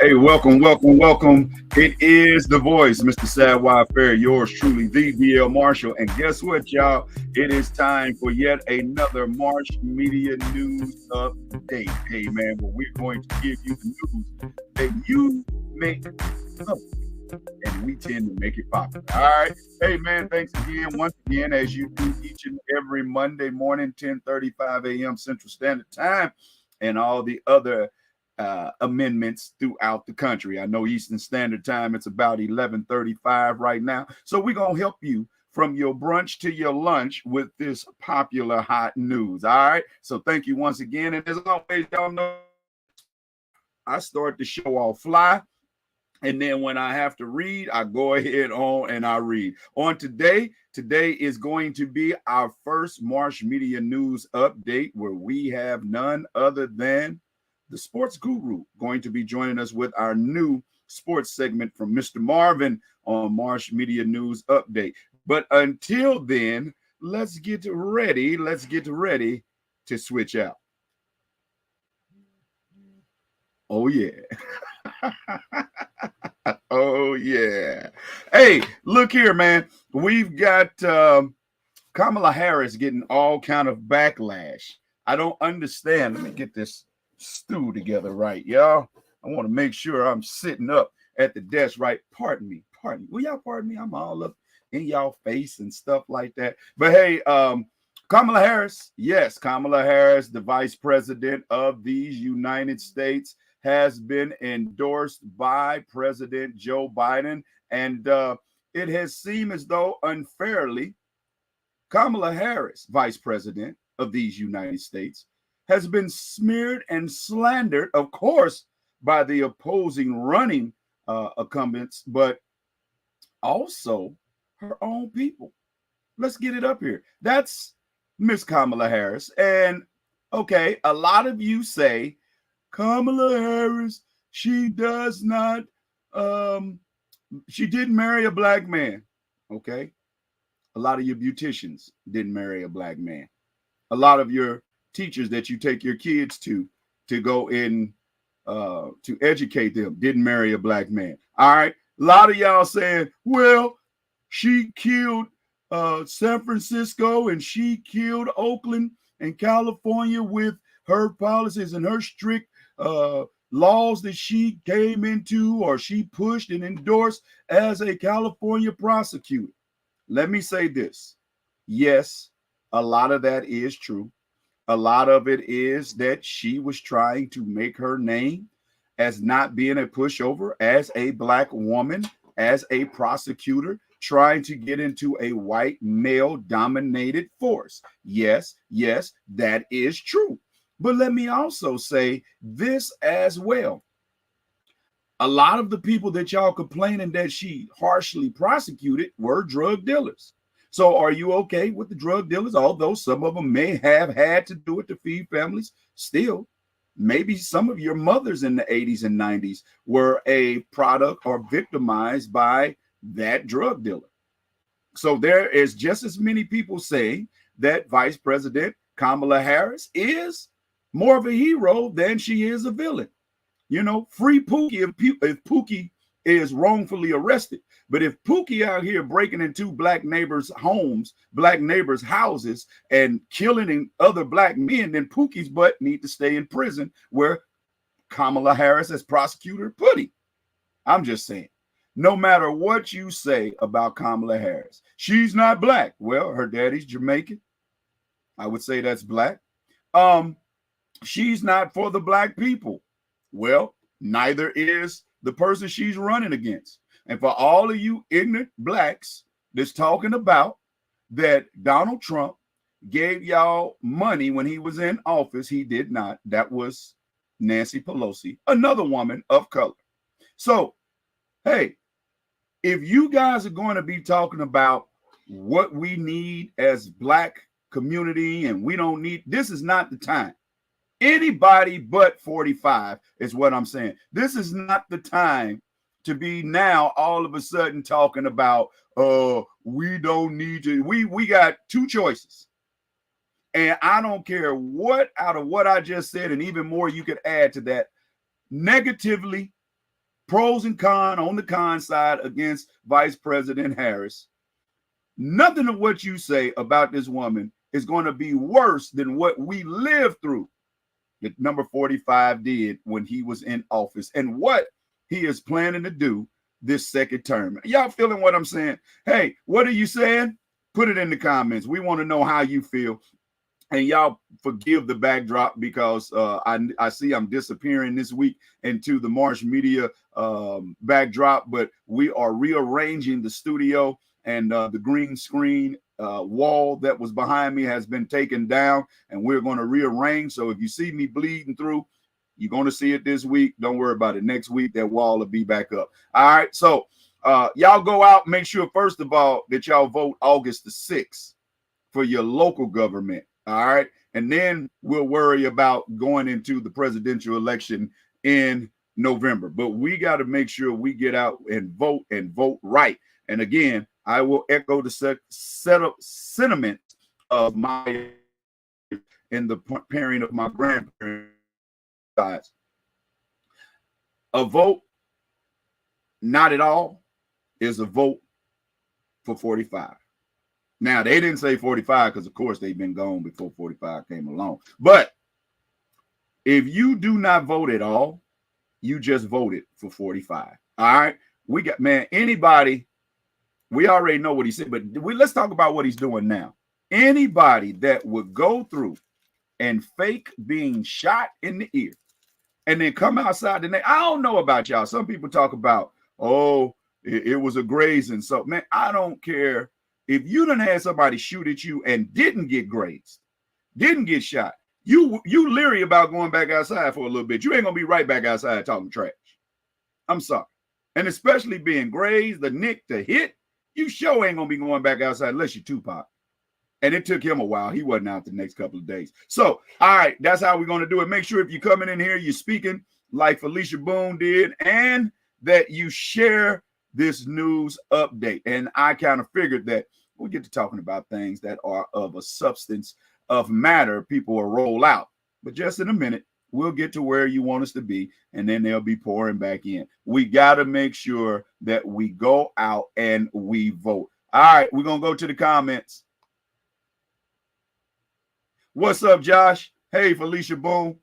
Hey, welcome. It is the voice, Mr. Sadwire Fair, yours truly, the DL Marshall. And guess what, y'all? It is time for yet another Marsh Media News update. Hey, man, where we're going to give you the news that you may know, and we tend to make it popular. All right. Hey, man, thanks again, once again, as you do each and every Monday morning, 10:35 a.m. Central Standard Time, and all the other amendments throughout the country. I know Eastern Standard Time, it's about 11:35 right now. So we're going to help you from your brunch to your lunch with this popular hot news. All right. So thank you once again. And as always, y'all know, I start the show off fly. And then when I have to read, I go ahead on and I read. On today is going to be our first Marsh Media News update where we have none other than the sports guru going to be joining us with our new sports segment from Mr. Marvin on Marsh Media News Update. But until then, let's get ready to switch out. Oh, yeah. Oh, yeah. Hey, look here, man. We've got Kamala Harris getting all kind of backlash. I don't understand. Let me get this stew together right, y'all. I want to make sure I'm sitting up at the desk right. Pardon me. Will y'all pardon me? I'm all up in y'all face and stuff like that. But hey, Kamala Harris, yes, Kamala Harris, the vice president of these United States, has been endorsed by President Joe Biden. And it has seemed as though unfairly, Kamala Harris, vice president of these United States, has been smeared and slandered, of course, by the opposing running incumbents, but also her own people. Let's get it up here. That's Miss Kamala Harris. And okay, a lot of you say, Kamala Harris, she does not, she didn't marry a black man. Okay. A lot of your beauticians didn't marry a black man. A lot of your teachers that you take your kids to go in to educate them didn't marry a black man. All right. A lot of y'all saying, well, she killed San Francisco and she killed Oakland and California with her policies and her strict laws that she came into or she pushed and endorsed as a California prosecutor. Let me say this. Yes, a lot of that is true. A lot of it is that she was trying to make her name as not being a pushover, as a black woman, as a prosecutor, trying to get into a white male dominated force. Yes, that is true. But let me also say this as well. A lot of the people that y'all complaining that she harshly prosecuted were drug dealers. So are you okay with the drug dealers? Although some of them may have had to do it to feed families, still, maybe some of your mothers in the 80s and 90s were a product or victimized by that drug dealer. So there is just as many people saying that Vice President Kamala Harris is more of a hero than she is a villain. You know, free Pookie if Pookie is wrongfully arrested. But if Pookie out here breaking into black neighbors' homes, black neighbors' houses, and killing other black men, then Pookie's butt need to stay in prison where Kamala Harris as prosecutor put him. I'm just saying. No matter what you say about Kamala Harris, she's not black. Well, her daddy's Jamaican. I would say that's black. She's not for the black people. Well, neither is the person she's running against. And for all of you ignorant blacks that's talking about that Donald Trump gave y'all money when he was in office, he did not. That was Nancy Pelosi, another woman of color. So, hey, if you guys are going to be talking about what we need as black community and we don't need, this is not the time. Anybody but 45 is what I'm saying. This is not the time to be now all of a sudden talking about, we don't need to. We got two choices. And I don't care what out of what I just said, and even more you could add to that, negatively pros and cons on the con side against Vice President Harris. Nothing of what you say about this woman is going to be worse than what we lived through that number 45 did when he was in office and what he is planning to do this second term. Y'all feeling what I'm saying? Hey, what are you saying? Put it in the comments. We want to know how you feel. And y'all forgive the backdrop because I see I'm disappearing this week into the Marsh Media backdrop, but we are rearranging the studio, and the green screen wall that was behind me has been taken down, and we're going to rearrange. So if you see me bleeding through, you're going to see it this week. Don't worry about it. Next week, that wall will be back up. All right. So y'all go out. Make sure, first of all, that y'all vote August the 6th for your local government. All right. And then we'll worry about going into the presidential election in November. But we got to make sure we get out and vote right. And again, I will echo the sentiment of my in the pairing of my grandparents. A vote, not at all, is a vote for 45. Now, they didn't say 45 because, of course, they've been gone before 45 came along. But if you do not vote at all, you just voted for 45. All right? We got, man, anybody, we already know what he said, but let's talk about what he's doing now. Anybody that would go through and fake being shot in the ear and then come outside the neck. I don't know about y'all. Some people talk about, oh, it was a grazing. So, man, I don't care. If you done had somebody shoot at you and didn't get grazed, didn't get shot, you leery about going back outside for a little bit. You ain't gonna be right back outside talking trash. I'm sorry. And especially being grazed, the nick, the hit, you sure ain't gonna be going back outside unless you're Tupac. And it took him a while. He wasn't out the next couple of days. So, all right, that's how we're going to do it. Make sure if you're coming in here, you're speaking like Felicia Boone did, and that you share this news update. And I kind of figured that we'll get to talking about things that are of a substance of matter people will roll out. But just in a minute, we'll get to where you want us to be, and then they'll be pouring back in. We got to make sure that we go out and we vote. All right, we're going to go to the comments. What's up, Josh? Hey, Felicia Boone.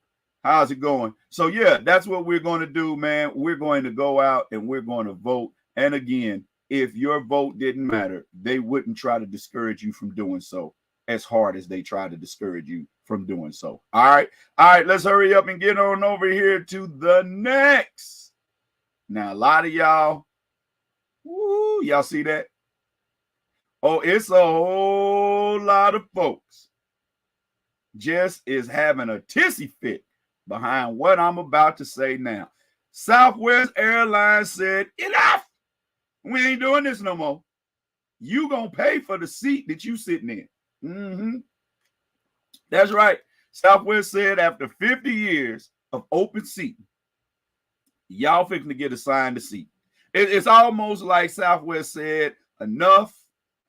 How's it going? So, yeah, that's what we're going to do, man. We're going to go out and we're going to vote. And again, if your vote didn't matter, they wouldn't try to discourage you from doing so as hard as they try to discourage you from doing so. All right. All right, let's hurry up and get on over here to the next. Now, a lot of y'all, woo, y'all see that? Oh, it's a whole lot of folks just is having a tissy fit behind what I'm about to say now. Southwest Airlines said, enough. We ain't doing this no more. You gonna pay for the seat that you sitting in. That's right. Southwest said after 50 years of open seating, y'all fixing to get assigned a seat. It's almost like Southwest said, enough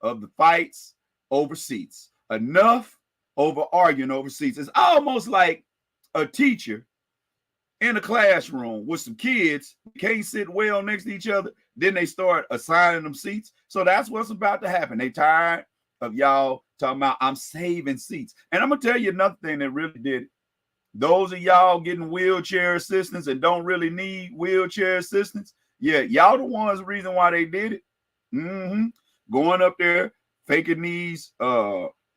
of the fights over seats. Enough over arguing over seats. It's almost like a teacher in a classroom with some kids can't sit well next to each other. Then they start assigning them seats. So that's what's about to happen. They tired of y'all talking about I'm saving seats. And I'm gonna tell you another thing that really did it. Those of y'all getting wheelchair assistance and don't really need wheelchair assistance. Yeah, y'all the ones reason why they did it. Going up there, faking these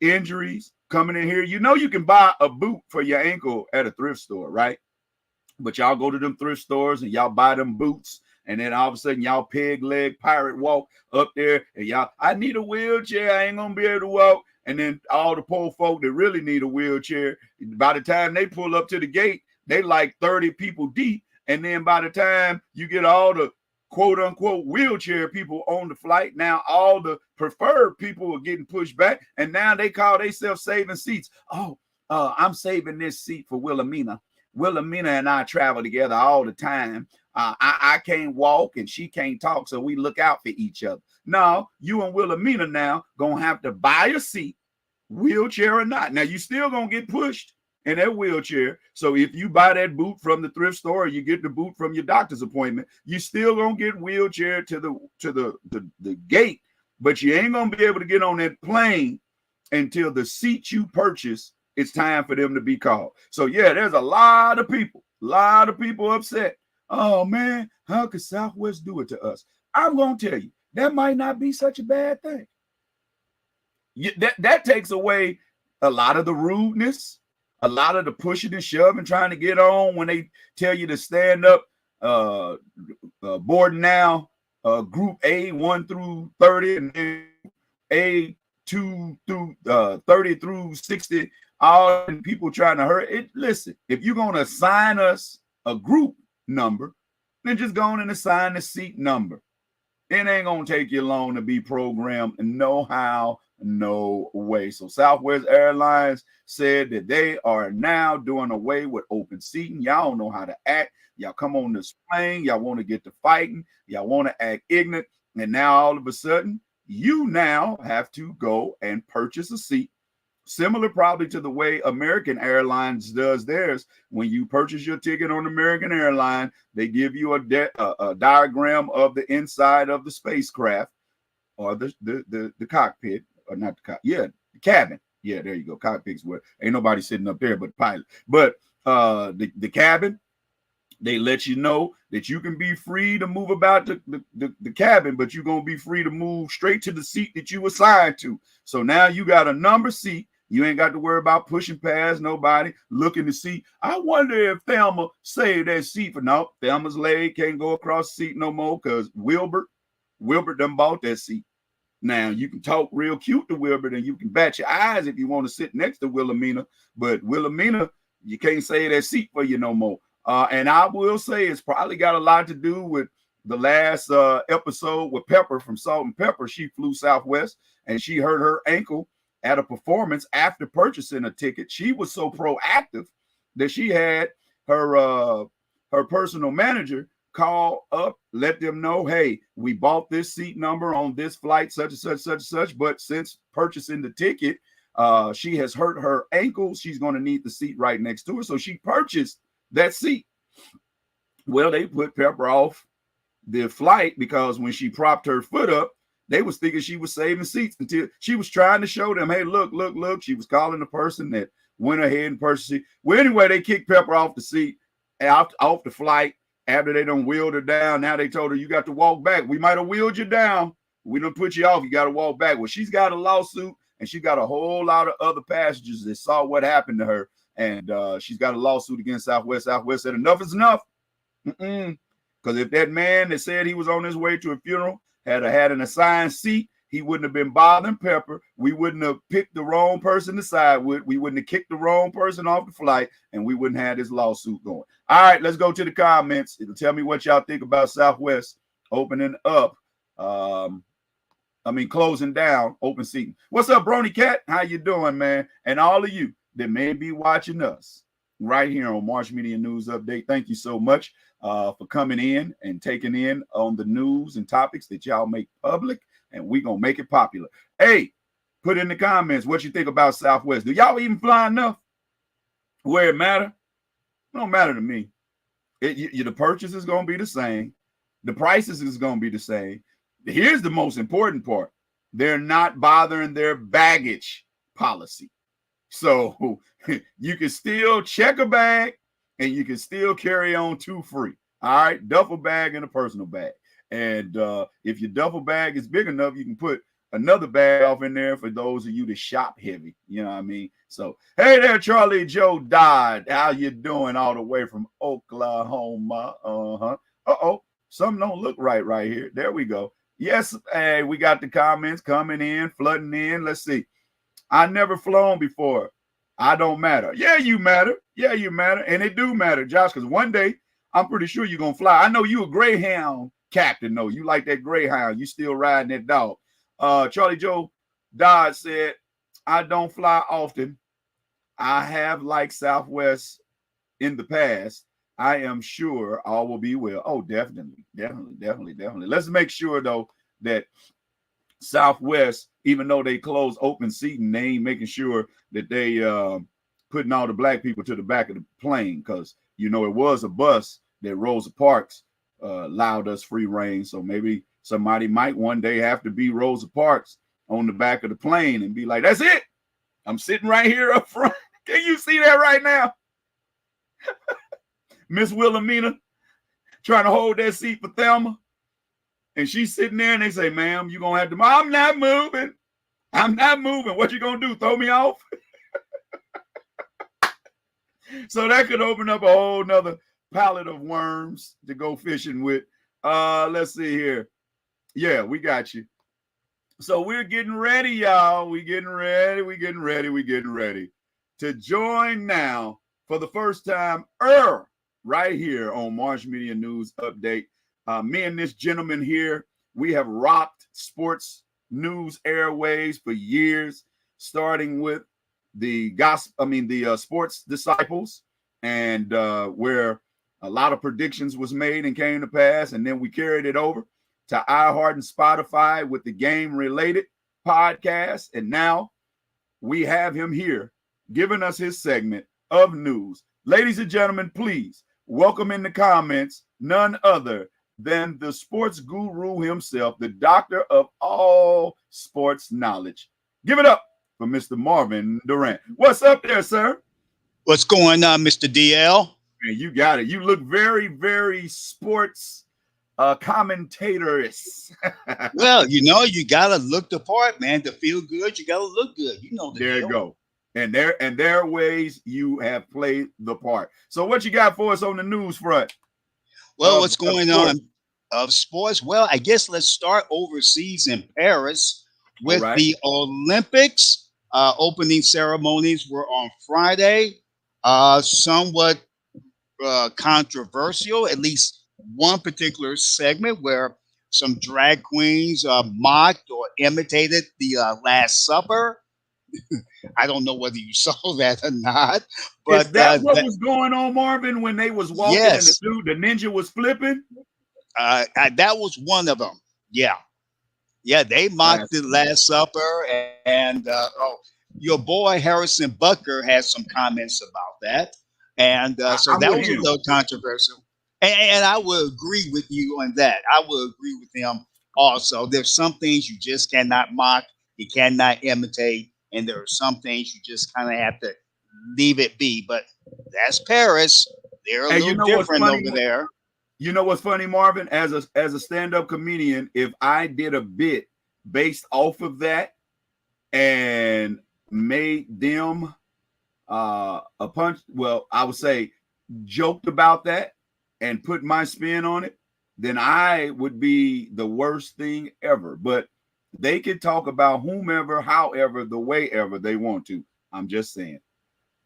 injuries, coming in here. You know you can buy a boot for your ankle at a thrift store, right? But y'all go to them thrift stores and y'all buy them boots, and then all of a sudden y'all peg leg pirate walk up there and y'all, I need a wheelchair, I ain't gonna be able to walk. And then all the poor folk that really need a wheelchair, by the time they pull up to the gate, they like 30 people deep. And then by the time you get all the quote unquote wheelchair people on the flight, now all the preferred people are getting pushed back, and now they call themselves saving seats. Oh, I'm saving this seat for Wilhelmina. Wilhelmina and I travel together all the time. I can't walk and she can't talk, so we look out for each other. No, you and Wilhelmina now gonna have to buy a seat, wheelchair or not. Now you still gonna get pushed in that wheelchair. So if you buy that boot from the thrift store, or you get the boot from your doctor's appointment, you still gonna get wheelchair to the gate, but you ain't gonna be able to get on that plane until the seat you purchase, it's time for them to be called. So yeah, there's a lot of people upset. Oh man, how could Southwest do it to us? I'm gonna tell you, that might not be such a bad thing. That takes away a lot of the rudeness, a lot of the pushing and shoving, trying to get on when they tell you to stand up. Board now, group A 1 through 30, and then A 2 through 30 through 60. All people trying to hurt it. Listen, if you're gonna assign us a group number, then just go on and assign the seat number. It ain't gonna take you long to be programmed. No how, no way. So Southwest Airlines said that they are now doing away with open seating. Y'all don't know how to act. Y'all come on this plane. Y'all want to get to fighting. Y'all want to act ignorant. And now all of a sudden, you now have to go and purchase a seat. Similar probably to the way American Airlines does theirs. When you purchase your ticket on American Airlines, they give you a diagram of the inside of the spacecraft, or the cockpit, or not the cabin. Yeah, there you go. Cockpit's where ain't nobody sitting up there but the pilot. But the cabin, they let you know that you can be free to move about the cabin, but you're going to be free to move straight to the seat that you assigned to. So now you got a number seat. You ain't got to worry about pushing past nobody, looking to see. I wonder if Thelma saved that seat for no. Thelma's leg can't go across the seat no more because Wilbert done bought that seat. Now you can talk real cute to Wilbert and you can bat your eyes if you want to sit next to Wilhelmina, but Wilhelmina, you can't save that seat for you no more. And I will say it's probably got a lot to do with the last episode with Pepper from Salt and Pepper. She flew Southwest and she hurt her ankle at a performance after purchasing a ticket. She was so proactive that she had her personal manager call up, let them know, hey, we bought this seat number on this flight, such and such, such and such, but since purchasing the ticket, she has hurt her ankle. She's going to need the seat right next to her. So she purchased that seat. Well, they put Pepper off the flight because when she propped her foot up, they was thinking she was saving seats until she was trying to show them, hey, look. She was calling the person that went ahead and purchased it. Well, anyway, they kicked Pepper off the seat, off the flight. After they done wheeled her down, now they told her, you got to walk back. We might have wheeled you down. We done put you off. You got to walk back. Well, she's got a lawsuit, and she got a whole lot of other passengers that saw what happened to her. And she's got a lawsuit against Southwest. Southwest said enough is enough. Because if that man that said he was on his way to a funeral had an assigned seat, he wouldn't have been bothering Pepper. We wouldn't have picked the wrong person to side with. We wouldn't have kicked the wrong person off the flight, and we wouldn't have this lawsuit going. All right, let's go to the comments. It'll tell me what y'all think about Southwest opening up. Closing down open seating. What's up, Brony Cat? How you doing, man? And all of you that may be watching us right here on Marsh Media News Update, thank you so much for coming in and taking in on the news and topics that y'all make public, and we're going to make it popular. Hey, put in the comments what you think about Southwest. Do y'all even fly enough where it matter? It don't matter to me. The purchase is going to be the same. The prices is going to be the same. Here's the most important part. They're not bothering their baggage policy. So you can still check a bag and you can still carry on 2 free. All right, duffel bag and a personal bag. And if your duffel bag is big enough, you can put another bag off in there for those of you that shop heavy. You know what I mean? So, hey there, Charlie Joe Dodd. How you doing all the way from Oklahoma? Something don't look right here. There we go. Yes, hey, we got the comments coming in, flooding in. Let's see. I never flown before. I don't matter. Yeah, you matter. Yeah, you matter. And it do matter, Josh, because one day I'm pretty sure you're going to fly. I know you a Greyhound captain, though. You like that Greyhound. You still riding that dog. Charlie Joe Dodd said, I don't fly often. I have liked Southwest in the past. I am sure all will be well. Oh, definitely. Let's make sure, though, that Southwest, even though they close open seating, they ain't making sure that they putting all the black people to the back of the plane because, you know, it was a bus that Rosa Parks allowed us free reign. So maybe somebody might one day have to be Rosa Parks on the back of the plane and be like, that's it. I'm sitting right here up front. Can you see that right now? Miss Wilhelmina trying to hold that seat for Thelma. And she's sitting there and they say, ma'am, you're going to have to, I'm not moving. I'm not moving. What you going to do? Throw me off? So that could open up a whole nother pallet of worms to go fishing with. Let's see here. Yeah, we got you. So we're getting ready, y'all. We're getting ready to join now for the first time right here on Marsh Media News Update. Me and this gentleman here, we have rocked sports news airways for years, starting with the Sports Disciples, and where a lot of predictions was made and came to pass, and then we carried it over to iHeart and Spotify with the game-related podcast, and now we have him here giving us his segment of news. Ladies and gentlemen, please welcome in the comments none other than the sports guru himself, the doctor of all sports knowledge. Give it up for Mr. Marvin Durant. What's up there, sir? What's going on, Mr. DL? Man, you got it. You look very, very sports commentatorist. Well, you know, you gotta look the part, man. To feel good, you gotta look good. You know the there deal. You go. And there are ways you have played the part. So what you got for us on the news front? Well, what's going on of sports? Well, I guess let's start overseas in Paris with the Olympics. Opening ceremonies were on Friday. Somewhat controversial, at least one particular segment where some drag queens mocked or imitated the Last Supper. I don't know whether you saw that or not. But is that what was going on, Marvin, when they was walking and the ninja was flipping? That was one of them. Yeah. Yeah, they mocked the Last Supper. And your boy Harrison Butker had some comments about that. And so that was a little controversial. And I will agree with you on that. I will agree with him also. There's some things you just cannot mock. You cannot imitate. And there are some things you just kind of have to leave it be. But that's Paris. They're a little different over there. You know what's funny, Marvin? As a stand-up comedian, if I did a bit based off of that and made them I would say joked about that and put my spin on it, then I would be the worst thing ever. But they can talk about whomever, however, the way ever they want to. I'm just saying.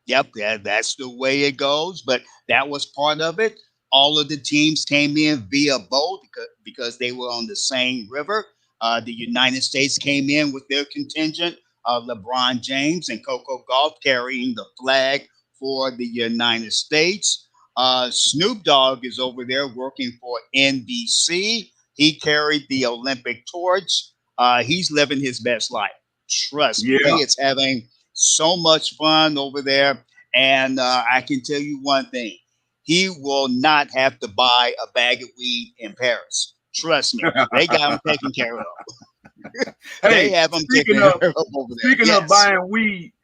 Yep, that's the way it goes. But that was part of it. All of the teams came in via boat because they were on the same river. The United States came in with their contingent of LeBron James and Coco Gauff carrying the flag for the United States. Snoop Dogg is over there working for NBC. He carried the Olympic torch. He's living his best life. Trust me. He is having so much fun over there. And I can tell you one thing. He will not have to buy a bag of weed in Paris. Trust me. They got him taken care of. They have him taken care of over there.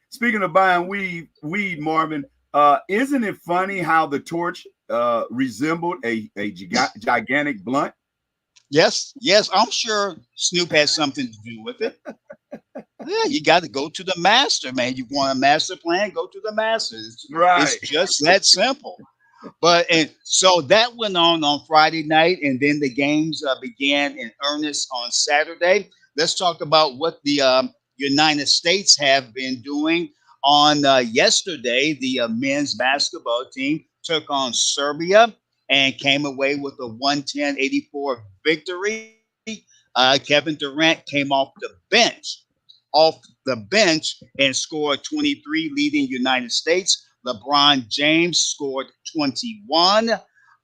Speaking of buying weed, Marvin, isn't it funny how the torch resembled a gigantic blunt? Yes, I'm sure Snoop has something to do with it. Yeah, you got to go to the master, man. You want a master plan? Go to the master. It's just that simple. And so that went on Friday night, and then the games began in earnest on Saturday. Let's talk about what the United States have been doing. On yesterday, the men's basketball team took on Serbia and came away with a 110-84 victory. Kevin Durant came off the bench and scored 23, leading United States. LeBron James scored 21.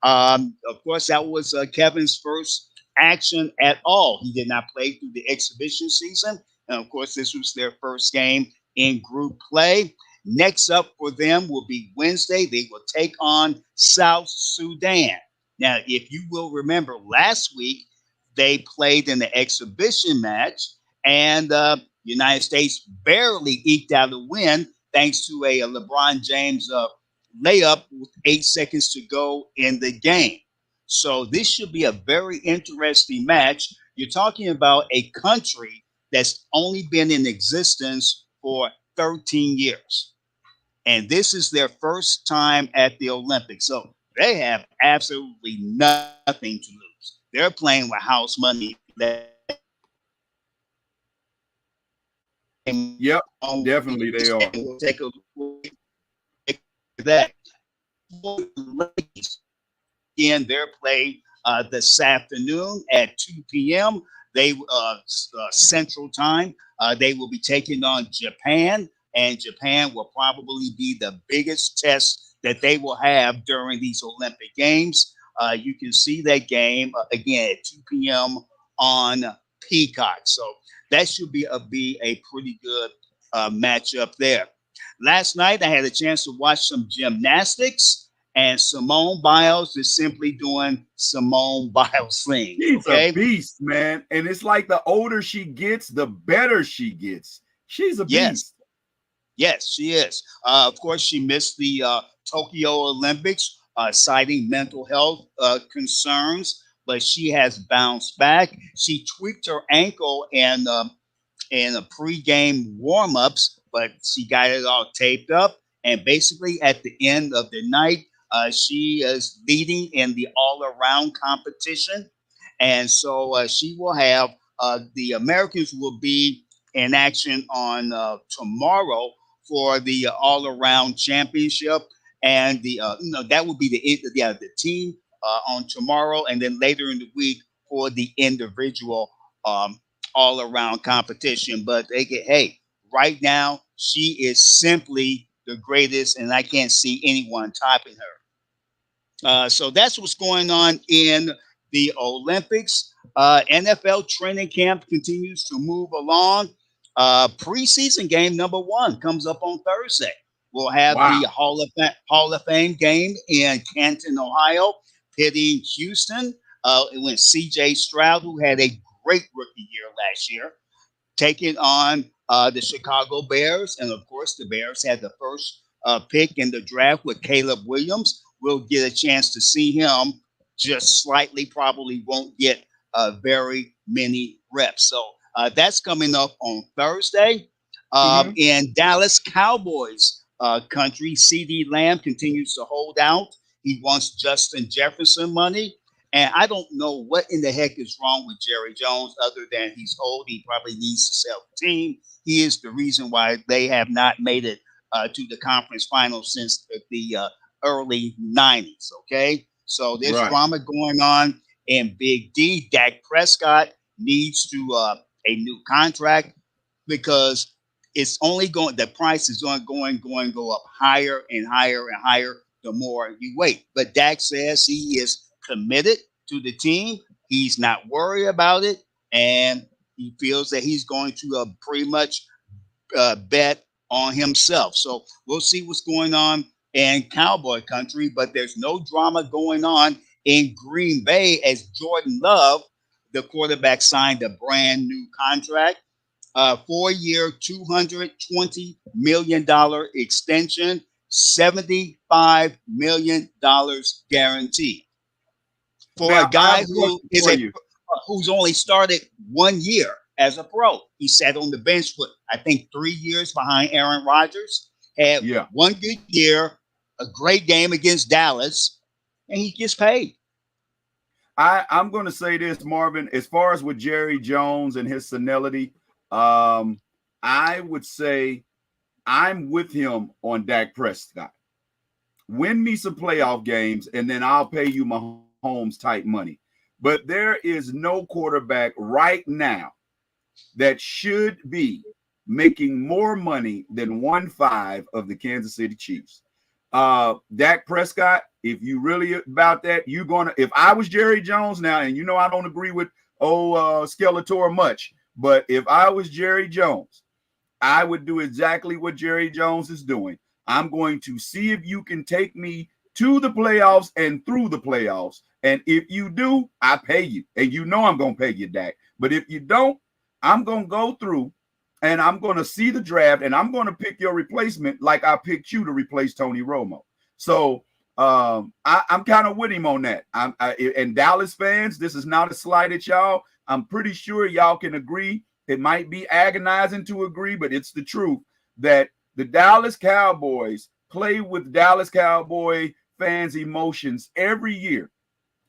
Of course, that was Kevin's first action at all. He did not play through the exhibition season. And of course, this was their first game in group play. Next up for them will be Wednesday. They will take on South Sudan. Now, if you will remember, last week they played in the exhibition match, and United States barely eked out a win thanks to a LeBron James layup with 8 seconds to go in the game. So this should be a very interesting match. You're talking about a country that's only been in existence for 13 years. And this is their first time at the Olympics. So they have absolutely nothing to lose. They're playing with house money. Yep, definitely they are. We'll take a that. Again, they're played this afternoon at 2 p.m. They Central Time. They will be taking on Japan, and Japan will probably be the biggest test that they will have during these Olympic Games. You can see that game again at 2 p.m. on Peacock. So that should be a pretty good matchup there. Last night, I had a chance to watch some gymnastics, and Simone Biles is simply doing Simone Biles things. She's a Okay. beast, man. And it's like the older she gets, the better she gets. She's a Yes. beast. Yes, she is. Of course, she missed the Tokyo Olympics, citing mental health concerns, but she has bounced back. She tweaked her ankle and a pregame warm-ups, but she got it all taped up. And basically, at the end of the night, she is leading in the all-around competition, and so she will have the Americans will be in action on tomorrow for the all-around championship, and that would be the team on tomorrow, and then later in the week for the individual all around competition. But they get, hey, right now, she is simply the greatest, and I can't see anyone topping her. So that's what's going on in the Olympics. NFL training camp continues to move along. Preseason game number 1 comes up on Thursday. We'll have Wow. the Hall of Fame game in Canton, Ohio, pitting Houston. When C.J. Stroud, who had a great rookie year last year, taking on the Chicago Bears. And of course, the Bears had the first pick in the draft with Caleb Williams. We'll get a chance to see him just slightly, probably won't get very many reps. So that's coming up on Thursday. Mm-hmm. In Dallas Cowboys country, CD Lamb continues to hold out. He wants Justin Jefferson money. And I don't know what in the heck is wrong with Jerry Jones other than he's old. He probably needs to sell the team. He is the reason why they have not made it to the conference finals since the early 90s. Okay. So there's Right. drama going on in Big D. Dak Prescott needs to a new contract because the price is going to go up higher and higher and higher the more you wait. But Dak says he is committed to the team. He's not worried about it, and he feels that he's going to pretty much bet on himself. So we'll see what's going on in Cowboy country, but there's no drama going on in Green Bay as Jordan Love, the quarterback, signed a brand new contract. 4-year, $220 million extension, $75 million guaranteed for a Now, I have guy a question who is for you. who's only started 1 year as a pro. He sat on the bench for I think 3 years behind Aaron Rodgers. Had Yeah. one good year, a great game against Dallas, and he gets paid. I'm going to say this, Marvin, as far as with Jerry Jones and his senility, I would say I'm with him on Dak Prescott. Win me some playoff games, and then I'll pay you Mahomes type money. But there is no quarterback right now that should be making more money than 1-5 of the Kansas City Chiefs. Dak Prescott, if you really about that, you're gonna. If I was Jerry Jones now, and I don't agree with Skeletor much, but if I was Jerry Jones, I would do exactly what Jerry Jones is doing. I'm going to see if you can take me to the playoffs and through the playoffs. And if you do, I pay you. And you know I'm going to pay you, Dak. But if you don't, I'm going to go through and I'm going to see the draft and I'm going to pick your replacement like I picked you to replace Tony Romo. So I'm kind of with him on that. And Dallas fans, this is not a slight at y'all. I'm pretty sure y'all can agree. It might be agonizing to agree, but it's the truth that the Dallas Cowboys play with Dallas Cowboy fans' emotions every year.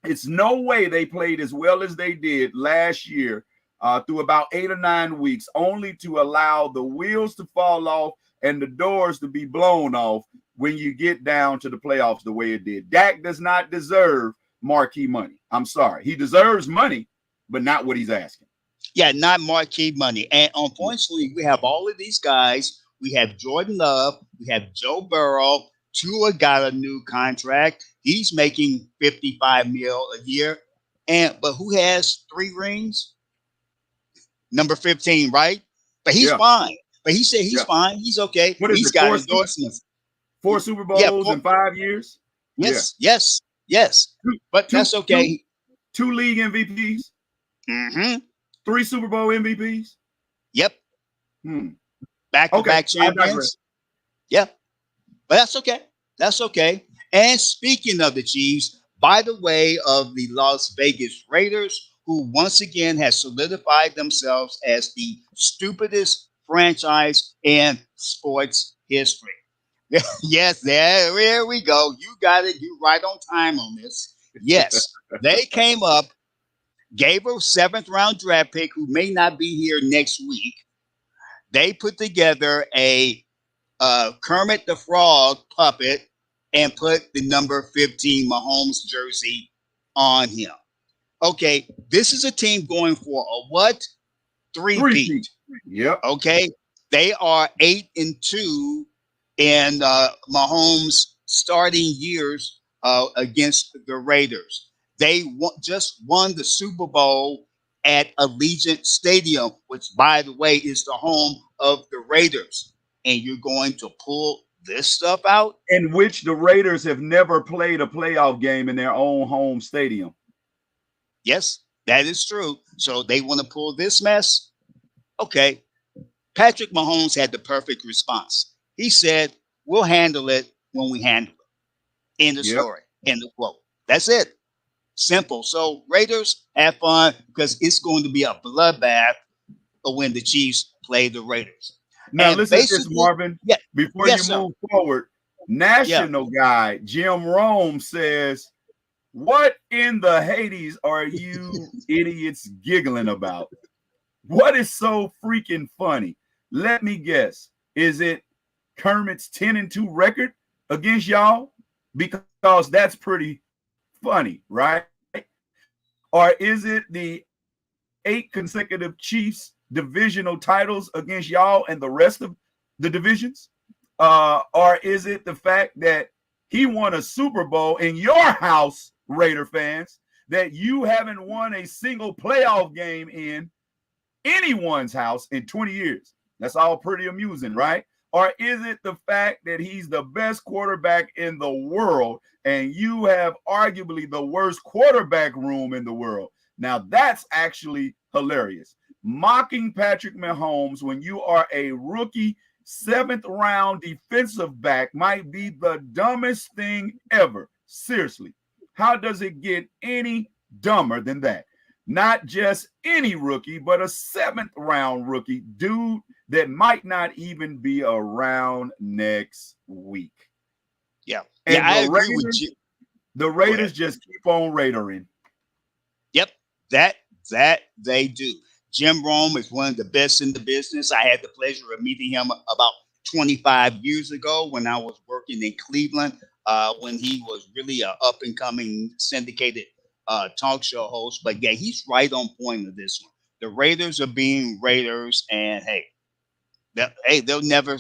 It's no way they played as well as they did last year through about 8 or 9 weeks, only to allow the wheels to fall off and the doors to be blown off when you get down to the playoffs the way it did. Dak does not deserve marquee money. I'm sorry. He deserves money, but not what he's asking. Yeah, not marquee money. And unfortunately, we have all of these guys. We have Jordan Love. We have Joe Burrow. Tua got a new contract. He's making 55 mil a year. But who has 3 rings? Number 15, right? But he's Yeah. fine. But he said he's Yeah. fine. He's okay. What is He's it? got endorsements. Four Super Yeah. Bowls in 5 years? Yeah. Yes. Two, But two, that's two, okay. two league MVPs, Mm-hmm. 3 Super Bowl MVPs. Yep. Hmm. Back to Okay, back I digress. champions. Yeah. But that's okay. That's okay. And speaking of the Chiefs, by the way, of the Las Vegas Raiders, who once again has solidified themselves as the stupidest franchise in sports history. Yes, there we go. You got it. You right on time on this. Yes, they came up, gave a seventh round draft pick who may not be here next week. They put together a Kermit the Frog puppet and put the number 15 Mahomes jersey on him. Okay, this is a team going for a what? Three-peat. Three-peat. Yep. Okay, they are 8-2 in Mahomes' starting years against the Raiders. They just won the Super Bowl at Allegiant Stadium, which, by the way, is the home of the Raiders. And you're going to pull this stuff out? In which the Raiders have never played a playoff game in their own home stadium. Yes, that is true. So they want to pull this mess? Okay. Patrick Mahomes had the perfect response. He said, "We'll handle it when we handle it." End of Yep. story. End of quote. That's it. Simple. So Raiders, have fun because it's going to be a bloodbath when the Chiefs play the Raiders. Now And listen to this, basically, Marvin. yeah, Before you yes, sir. move forward, Yeah. national guy Jim Rome says, "What in the Hades are you idiots giggling about? What is so freaking funny? Let me guess. Is it Kermit's 10-2 record against y'all? Because that's pretty funny, right? Or is it the 8 consecutive Chiefs divisional titles against y'all and the rest of the divisions? Or is it the fact that he won a Super Bowl in your house, Raider fans, that you haven't won a single playoff game in anyone's house in 20 years? That's all pretty amusing, right? Or is it the fact that he's the best quarterback in the world and you have arguably the worst quarterback room in the world? Now, that's actually hilarious. Mocking Patrick Mahomes when you are a rookie 7th round defensive back might be the dumbest thing ever. Seriously. How does it get any dumber than that? Not just any rookie, but a 7th round rookie, dude that might not even be around next week. Yeah. And Yeah, I agree with you. the Raiders just keep on raidering. Yep, that they do. Jim Rome is one of the best in the business. I had the pleasure of meeting him about 25 years ago when I was working in Cleveland, when he was really an up and coming syndicated talk show host. But yeah, he's right on point with this one. The Raiders are being Raiders, and they'll never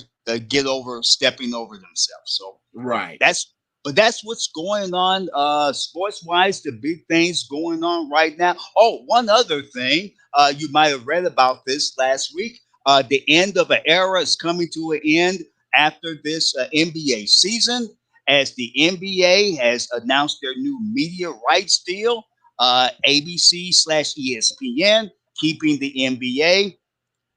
get over stepping over themselves. So Right. that's what's going on sports wise, the big things going on right now. Oh, one other thing, you might have read about this last week. The end of an era is coming to an end after this NBA season, as the NBA has announced their new media rights deal. ABC/ESPN keeping the NBA.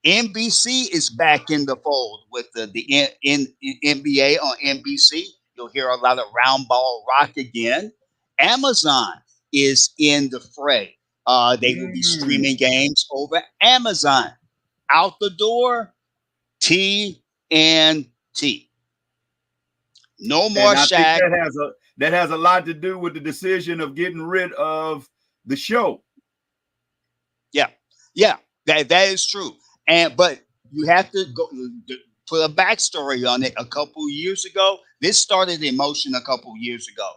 NBC is back in the fold with the NBA on NBC. You'll hear a lot of round ball rock again. Amazon is in the fray. They will be Mm. streaming games over Amazon. Out the door, TNT. No more And I think Shaq. that has a lot to do with the decision of getting rid of the show. Yeah, yeah, that is true. But you have to go put a backstory on it. A couple years ago, this started in motion. A couple years ago,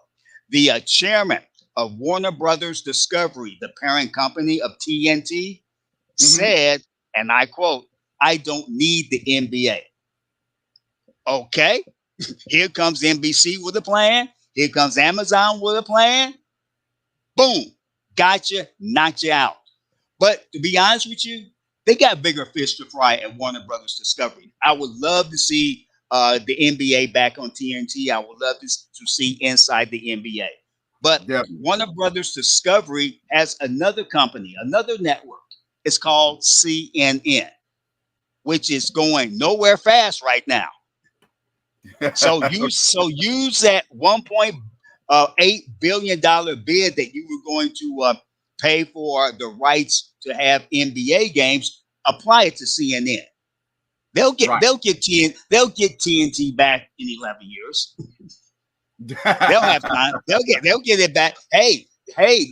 the chairman of Warner Brothers Discovery, the parent company of TNT, Mhm. said, and I quote, "I don't need the NBA." Okay, here comes NBC with a plan. Here comes Amazon with a plan. Boom, got you, knocked you out. But to be honest with you, they got bigger fish to fry at Warner Brothers Discovery. I would love to see the NBA back on TNT. I would love to see inside the NBA. But Definitely. Warner Brothers Discovery has another company, another network. It's called CNN, which is going nowhere fast right now. So use that $1.8 billion bid that you were going to pay for the rights to have NBA games. Apply it to CNN. They'll get Right. they'll get TNT back in 11 years. They'll have time. They'll get it back. Hey,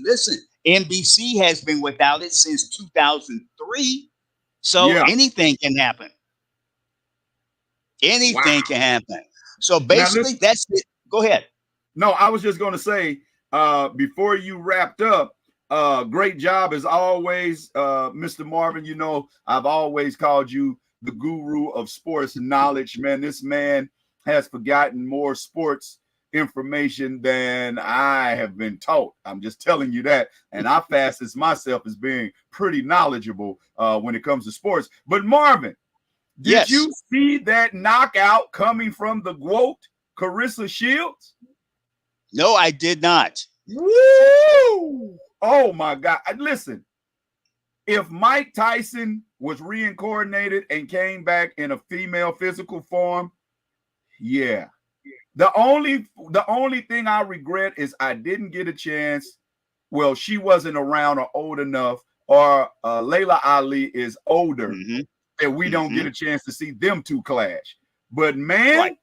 listen. NBC has been without it since 2003, so Yeah. anything can happen. Wow. Anything can happen. So Now basically, listen. that's it. Go ahead. No, I was just going to say before you wrapped up, great job as always, Mr. Marvin. You know, I've always called you the guru of sports knowledge, man. This man has forgotten more sports information than I have been taught. I'm just telling you that. And I fast as myself as being pretty knowledgeable when it comes to sports. But Marvin, did Yes. you see that knockout coming from the GOAT, Carissa Shields? No, I did not. Woo! Oh my God. Listen, if Mike Tyson was reincarnated and came back in a female physical form, yeah. The only thing I regret is I didn't get a chance. Well, she wasn't around or old enough, or Layla Ali is older, Hmm. that we don't Hmm. get a chance to see them two clash. But Right. man,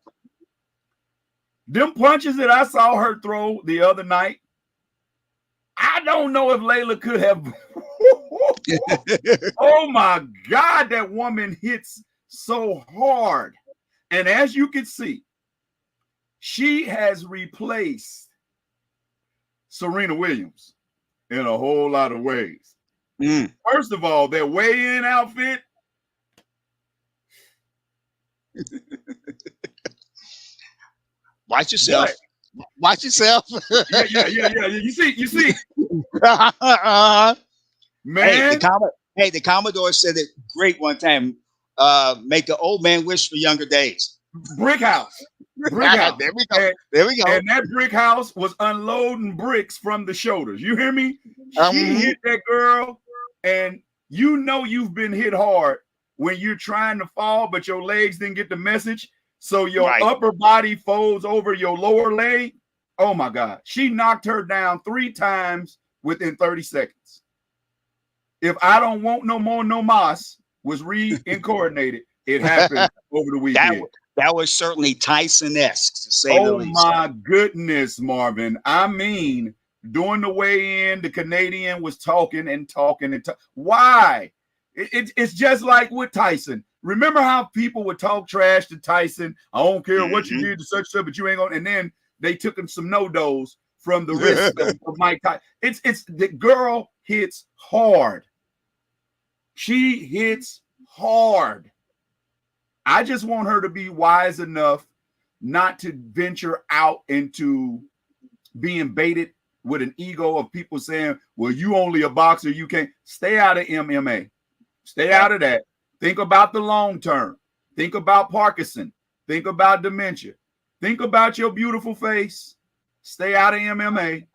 them punches that I saw her throw the other night, I don't know if Layla could have. Oh my God, that woman hits so hard. And as you can see, she has replaced Serena Williams in a whole lot of ways. Mm. First of all, their weigh-in outfit. Watch yourself. What? Watch yourself. Yeah. You see, Hey, man. the Commodore said it great one time. Make an old man wish for younger days. Brick house. Brick house. There we go. And, There we go. and that brick house was unloading bricks from the shoulders. You hear me? She hit that girl, and you know you've been hit hard when you're trying to fall, but your legs didn't get the message. So your Right. upper body folds over your lower leg. Oh my God. She knocked her down 3 times within 30 seconds. If I don't want no more, no mas was reincarnated. It happened over the weekend. That was certainly Tyson-esque, to say the Oh least. my goodness, Marvin. I mean, during the weigh-in, the Canadian was talking and talking and why? It's just like with Tyson. Remember how people would talk trash to Tyson? I don't care what you did to such stuff, but you ain't gonna. And then they took him some no-dos from the wrist of Mike Tyson. It's the girl hits hard. She hits hard. I just want her to be wise enough not to venture out into being baited with an ego of people saying, well, you only a boxer, you can't. Stay out of MMA. Stay out of that. Think about the long term. Think about Parkinson. Think about dementia. Think about your beautiful face. Stay out of MMA.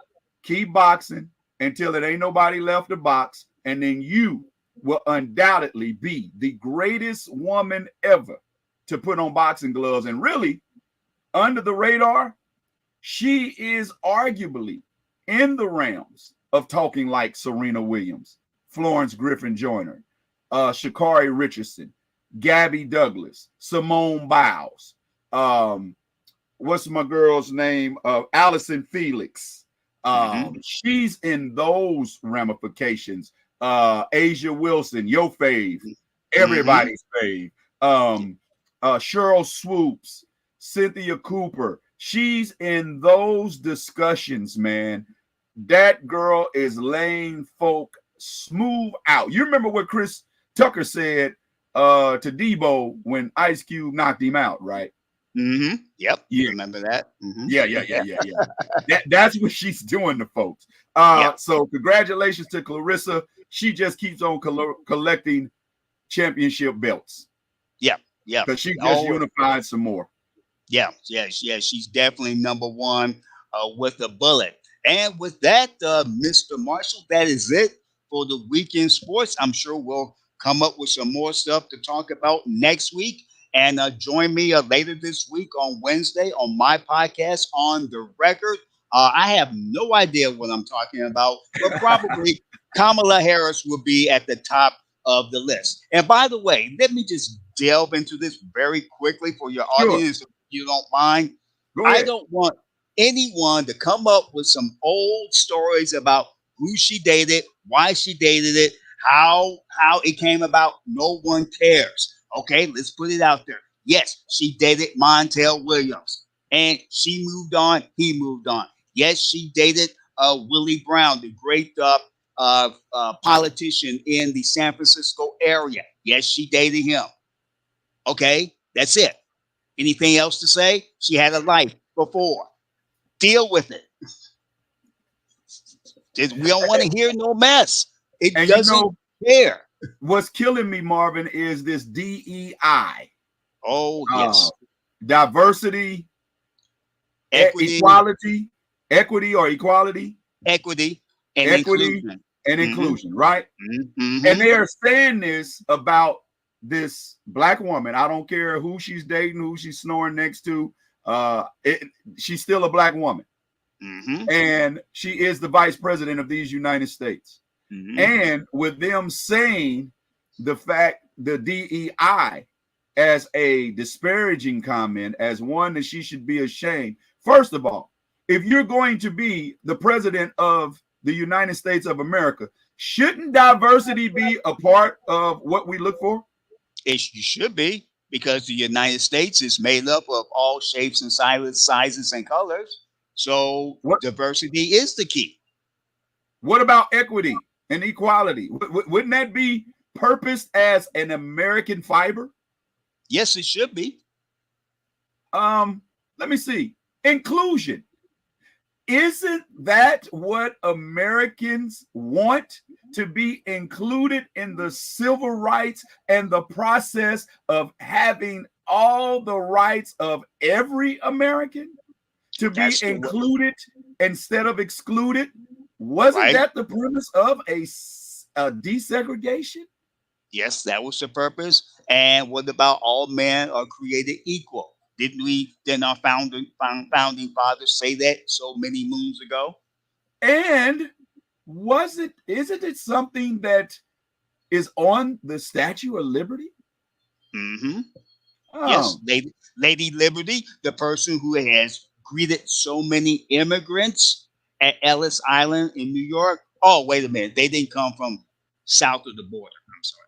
Keep boxing until it ain't nobody left to box. And then you will undoubtedly be the greatest woman ever to put on boxing gloves. And really, under the radar, she is arguably in the realms of talking like Serena Williams, Florence Griffin Joyner, Sha'Carri Richardson, Gabby Douglas, Simone Biles, what's my girl's name? Allison Felix. She's in those ramifications. Asia Wilson, your fave, everybody's fave. Cheryl Swoops, Cynthia Cooper. She's in those discussions, man. That girl is laying folk smooth out. You remember what Chris Tucker said to Debo when Ice Cube knocked him out, right? Yep. Yeah. Remember that? Yeah. That's what she's doing to folks. So congratulations to Clarissa. She just keeps on collecting championship belts. Yeah. Because she just unified some more. Yeah. She's definitely number one with a bullet. And with that, Mr. Marshall, that is it for the weekend sports. I'm sure we'll come up with some more stuff to talk about next week. And join me later this week on Wednesday on my podcast, On the Record. I have no idea what I'm talking about, but probably Kamala Harris will be at the top of the list. And by the way, let me just delve into this very quickly for your audience, if you don't mind. I don't want anyone to come up with some old stories about who she dated, why she dated it, how it came about. No one cares. Okay, let's put it out there. Yes, she dated Montel Williams, and she moved on. He moved on. Yes, she dated Willie Brown, the great politician in the San Francisco area. Yes, she dated him. Okay, that's it. Anything else to say? She had a life before. Deal with it. We don't want to hear no mess. It doesn't care. What's killing me, Marvin, is this DEI. Oh, yes. Diversity, equity, equity or equality. Equity and inclusion. And inclusion, right? And they are saying this about this black woman. I don't care who she's dating, who she's snoring next to. She's still a black woman. And she is the vice president of these United States. And with them saying the DEI as a disparaging comment, as one that she should be ashamed. First of all, if you're going to be the president of the United States of America, shouldn't diversity be a part of what we look for? It should be, because the United States is made up of all shapes and sizes and colors. So diversity is the key. What about equity and equality? Wouldn't that be purposed as an American fiber? Yes, it should be. Let me see. Inclusion. Isn't that what Americans want? To be included in the civil rights and the process of having all the rights of every American? To be included instead of excluded? Wasn't that the premise of a desegregation? Yes, that was the purpose. And what about all men are created equal? Didn't our founding fathers say that so many moons ago? And isn't it something that is on the Statue of Liberty? Yes, Lady Liberty, the person who has greeted so many immigrants at Ellis Island in New York. Oh, wait a minute. They didn't come from south of the border. I'm sorry.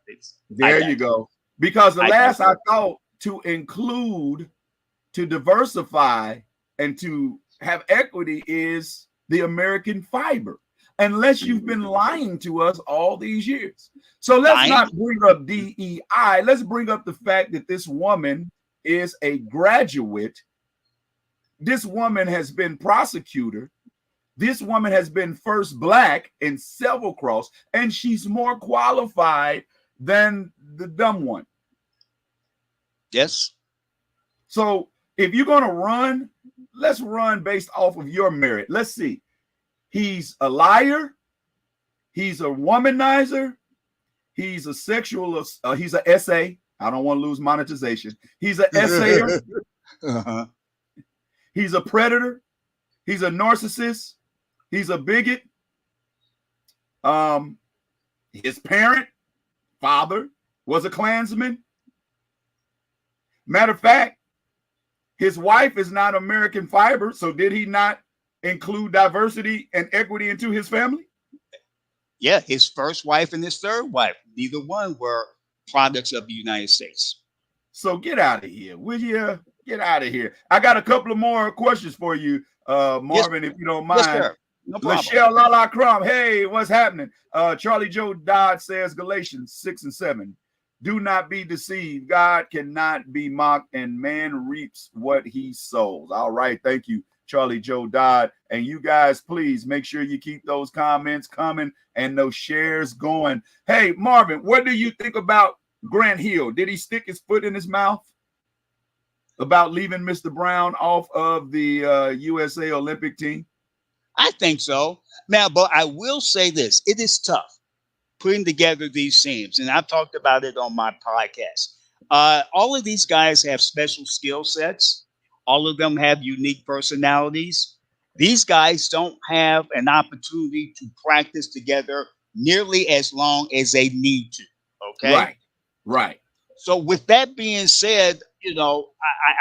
There you go. Because I thought to include, to diversify, and to have equity is the American fiber, unless you've been lying to us all these years. So let's not bring up DEI. Let's bring up the fact that this woman is a graduate. This woman has been prosecutor. This woman has been first black in several cross, and she's more qualified than the dumb one. Yes. So if you're going to run, let's run based off of your merit. Let's see. He's a liar. He's a womanizer. He's a sexual. He's an SA. I don't want to lose monetization. He's an SAer. Uh-huh. He's a predator. He's a narcissist. He's a bigot. Um, his father, was a Klansman. Matter of fact, his wife is not American fiber. So did he not include diversity and equity into his family? Yeah, his first wife and his third wife, neither one were products of the United States. So get out of here, will you? Get out of here. I got a couple of more questions for you, Yes, Marvin, if you don't yes, mind. sir. No problem. Lachelle Lala Crum, hey, what's happening? Charlie Joe Dodd says Galatians 6 and 7. Do not be deceived. God cannot be mocked, and man reaps what he sows. All right. Thank you, Charlie Joe Dodd. And you guys, please make sure you keep those comments coming and those shares going. Hey, Marvin, what do you think about Grant Hill? Did he stick his foot in his mouth about leaving Mr. Brown off of the USA Olympic team? I think so. Now, but I will say this: it is tough putting together these teams, and I've talked about it on my podcast. All of these guys have special skill sets. All of them have unique personalities. These guys don't have an opportunity to practice together nearly as long as they need to. Okay. Right, right. So, with that being said,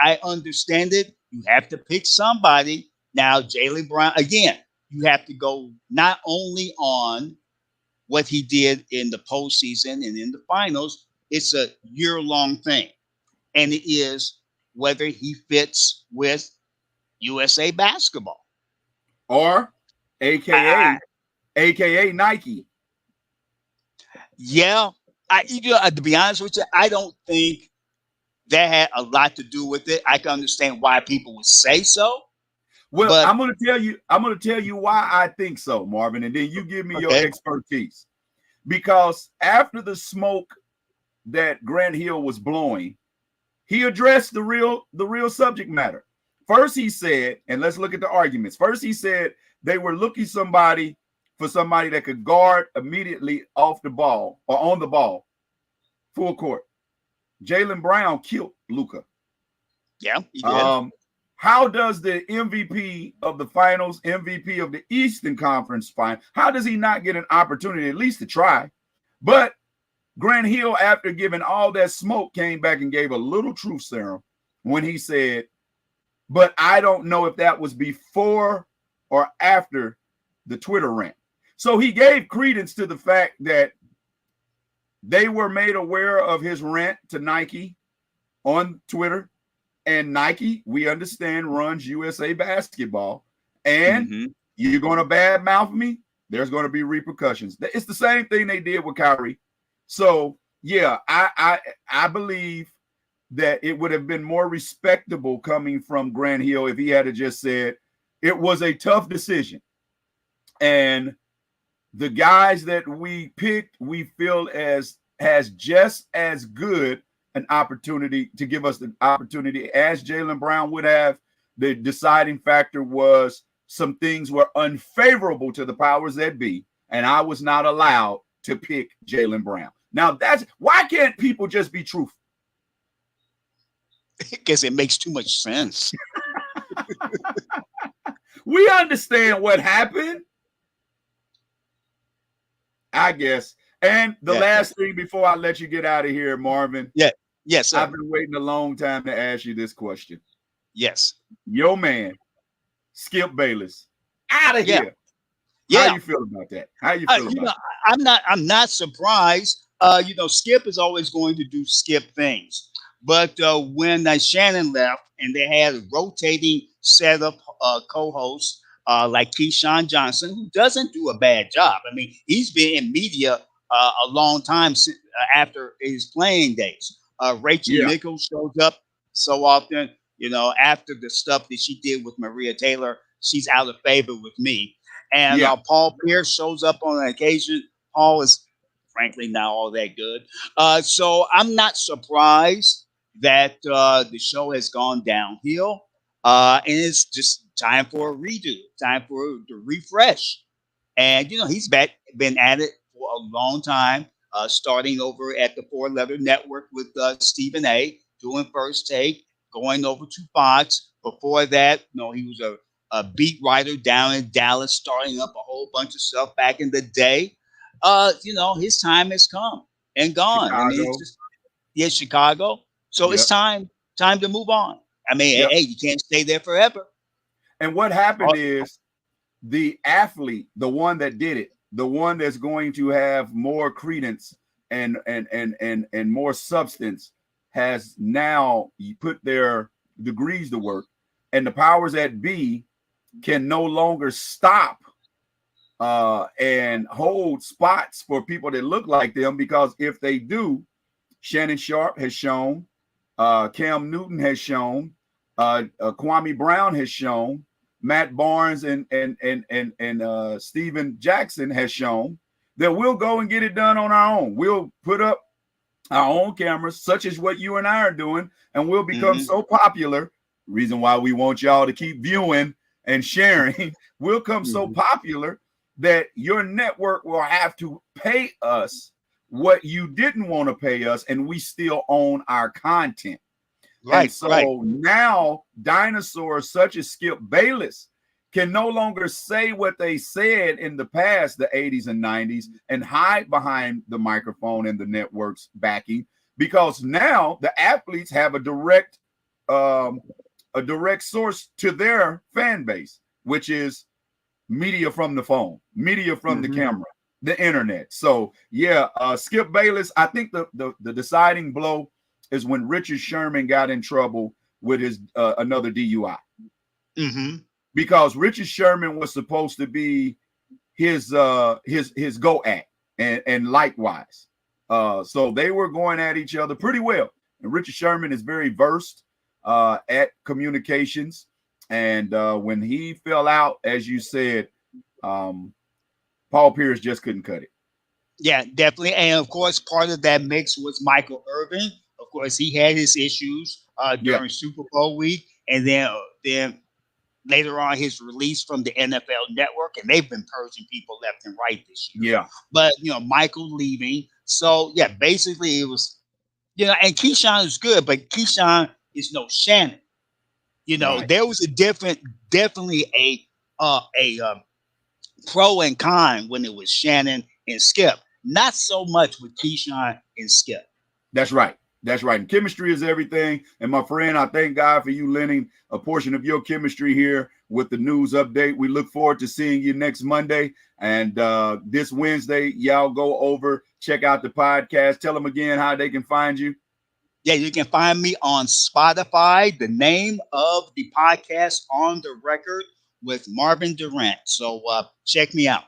I understand it. You have to pick somebody. Now, Jalen Brown, again, you have to go not only on what he did in the postseason and in the finals, it's a year-long thing. And it is whether he fits with USA basketball. Or I, AKA Nike. yeah, to be honest with you, I don't think that had a lot to do with it. I can understand why people would say so, Well, but I'm gonna tell you why I think so, Marvin, and then you give me your okay. expertise. Because after the smoke that Grant Hill was blowing, he addressed the real subject matter. First, he said, and let's look at the arguments. First, he said they were looking for somebody that could guard immediately off the ball or on the ball, full court. Jalen Brown killed Luka. Yeah, he did. How does the MVP of the finals, MVP of the Eastern Conference final, how does he not get an opportunity at least to try? But Grant Hill, after giving all that smoke, came back and gave a little truth serum when he said, but I don't know if that was before or after the Twitter rant. So he gave credence to the fact that they were made aware of his rant to Nike on Twitter. And Nike, we understand, runs USA basketball. And you're going to badmouth me, there's going to be repercussions. It's the same thing they did with Kyrie. So, yeah, I believe that it would have been more respectable coming from Grant Hill if he had just said it was a tough decision. And the guys that we picked, we feel has just as good an opportunity to give us the opportunity as Jalen Brown would have. The deciding factor was some things were unfavorable to the powers that be, and I was not allowed to pick Jalen Brown. Now, that's why can't people just be truthful? Because it makes too much sense. We understand what happened, I guess. And the last thing before I let you get out of here, Marvin. Yeah. Yes, sir. I've been waiting a long time to ask you this question. Yes. Your man, Skip Bayless, out of here. Yeah. How you feel about that? How you feel about that? I'm not surprised. Skip is always going to do Skip things. But when Shannon left and they had a rotating set of co-hosts like Keyshawn Johnson, who doesn't do a bad job. I mean, he's been in media a long time after his playing days. Rachel Nichols shows up so often. After the stuff that she did with Maria Taylor, she's out of favor with me. And Paul Pierce shows up on an occasion. Paul is frankly not all that good. So I'm not surprised that the show has gone downhill, and it's just time for a redo, time for the refresh. And he's been at it for a long time, starting over at the Four Letter Network with Stephen A. doing First Take, going over to Fox. Before that, he was a beat writer down in Dallas, starting up a whole bunch of stuff back in the day. His time has come and gone. I mean, it's Chicago. just Chicago. So it's Yep. time to move on. I mean, Yep. hey, you can't stay there forever. And what happened is the athlete, the one that did it, the one that's going to have more credence and more substance, has now put their degrees to work, and the powers that be can no longer stop and hold spots for people that look like them, because if they do, Shannon Sharp has shown, Cam Newton has shown, Kwame Brown has shown, Matt Barnes and Steven Jackson has shown that we'll go and get it done on our own. We'll put up our own cameras, such as what you and I are doing, and we'll become so popular. Reason why we want y'all to keep viewing and sharing. We'll come so popular that your network will have to pay us what you didn't want to pay us, and we still own our content. Right. And so now dinosaurs such as Skip Bayless can no longer say what they said in the past, the 80s and 90s, and hide behind the microphone and the network's backing, because now the athletes have a direct source to their fan base, which is media from the phone, media from the camera, the internet. So yeah, Skip Bayless, I think the deciding blow is when Richard Sherman got in trouble with his another DUI. Because Richard Sherman was supposed to be his go at, and likewise. So they were going at each other pretty well. And Richard Sherman is very versed at communications. And when he fell out, as you said, Paul Pierce just couldn't cut it. Yeah, definitely. And of course, part of that mix was Michael Irvin. Of course, he had his issues during Super Bowl week, and then later on his release from the NFL Network, and they've been purging people left and right this year. Yeah. But Michael leaving, so yeah, basically it was, and Keyshawn is good, but Keyshawn is no Shannon. There was definitely a pro and con when it was Shannon and Skip. Not so much with Keyshawn and Skip. That's right. That's right. And chemistry is everything. And my friend, I thank God for you lending a portion of your chemistry here with the news update. We look forward to seeing you next Monday. And this Wednesday, y'all go over, check out the podcast. Tell them again how they can find you. Yeah, you can find me on Spotify. The name of the podcast, On the Record with Marvin Durant. So check me out.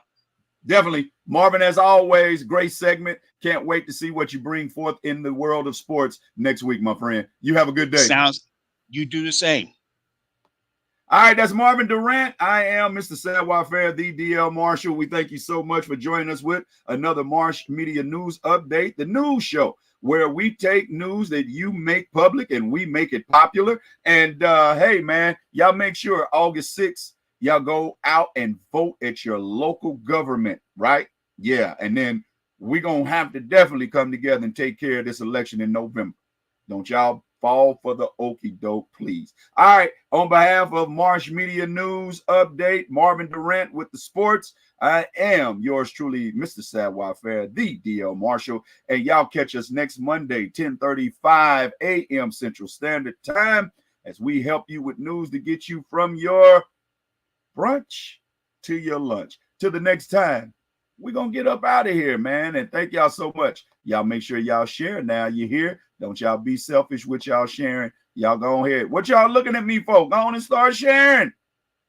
Definitely. Marvin, as always, great segment. Can't wait to see what you bring forth in the world of sports next week, my friend. You have a good day. You do the same. All right, that's Marvin Durant. I am Mr. Savoir-Faire, the DL Marshall. We thank you so much for joining us with another Marsh Media News Update, the news show, where we take news that you make public and we make it popular. And hey, man, y'all make sure August 6th, y'all go out and vote at your local government, right? Yeah, and then we're going to have to definitely come together and take care of this election in November. Don't y'all fall for the okie doke, please. All right, on behalf of Marsh Media News Update, Marvin Durant with the sports, I am yours truly, Mr. Savoir-Faire, the DL Marshall, and y'all catch us next Monday, 10:35 a.m. Central Standard Time, as we help you with news to get you from your brunch to your lunch. Till the next time, we're going to get up out of here, man, and thank y'all so much. Y'all make sure y'all share now. You hear? Don't y'all be selfish with y'all sharing. Y'all go ahead. What y'all looking at me for? Go on and start sharing.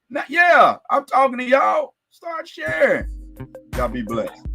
Now, yeah, I'm talking to y'all. Start sharing. Y'all be blessed.